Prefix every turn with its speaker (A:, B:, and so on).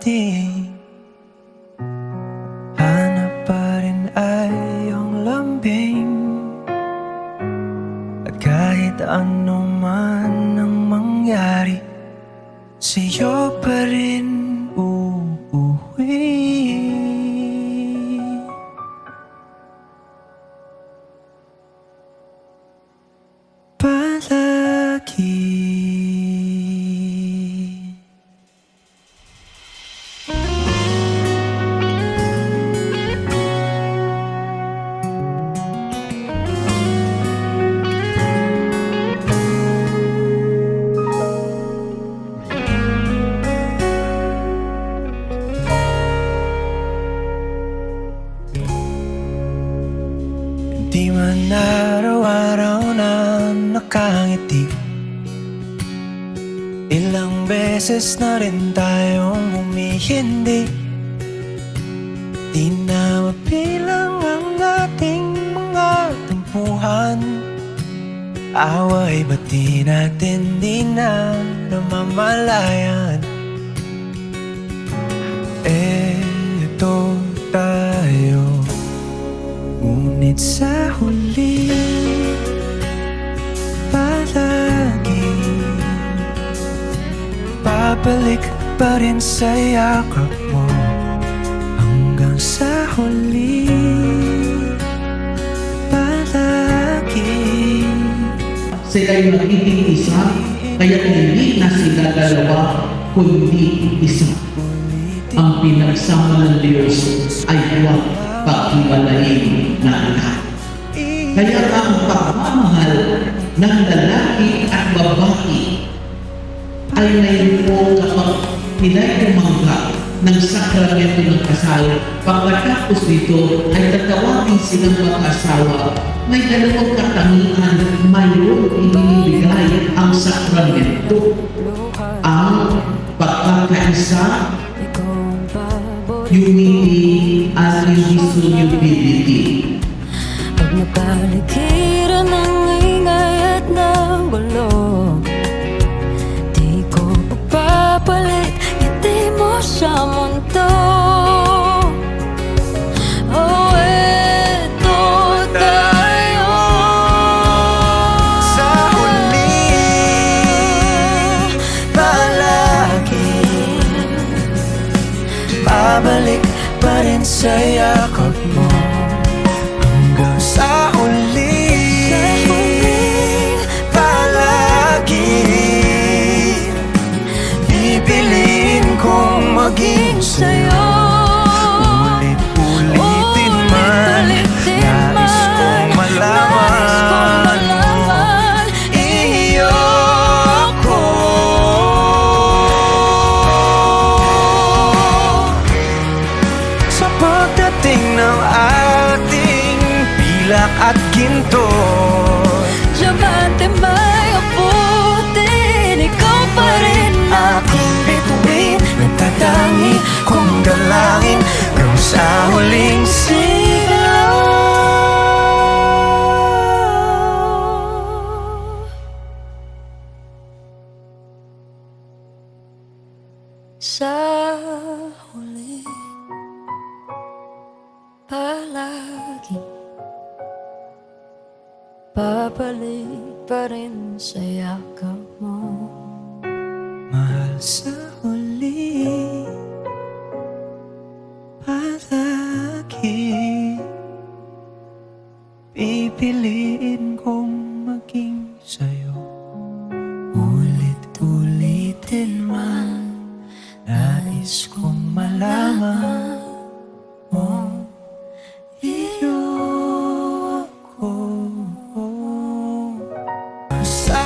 A: ating hanap pa rin ay iyong lambing. At kahit ano man ang mangyari, sa'yo pa rin uuwi. Palagi. Di man araw-araw na nakangiti, ilang beses na rin tayong humihindi. Di na mabilang ang ating mga tampuhan. Away ba't di natin di na namamalayan? Eto tayo, ngunit sa huli palagi babalik pa rin sa yakap mo hanggang sa huli. Palagi
B: sila'y magiging isa, kaya hindi na sila dalawa kundi isa. Ang pinagsama ng Diyos ay huwag paghiwalayin na lahat. Kaya ang pagmamahal ng lalaki at babae ay ngayon po kapag pinay-umanggap ng sakramento ng kasal. Pagkatapos nito ay tatawagin silang mag-asawa. May dalawang katangian, mayroon ibinibigay ang sakramento. Ang pagkakaisa, unity at indissolubility.
C: Pag napaligiran ng ingay at ng gulo, di ko papapalit, ngiti mo sa mundo. Oh, eto tayo
A: sa huli palagi babalik pa rin sa yakap mo hanggang sa huli. Palagi pipiliin kong maging sa'yo. Ulit-ulitin man, nais kong malaman iyo ko. Sa pagdating ng ating pilak at ginto,
C: Diamante may abutin, ikaw pa rin
A: aking bituin, nagtatangi kong dalangin hanggang sa huling sigaw.
C: sa huli. Palagi babalik pa rin sa yakap mo.
A: Mahal sa huli palagi pipiliin kong maging sa'yo. Ulit-ulitin man, nais kong malaman mo iyo ako. Sa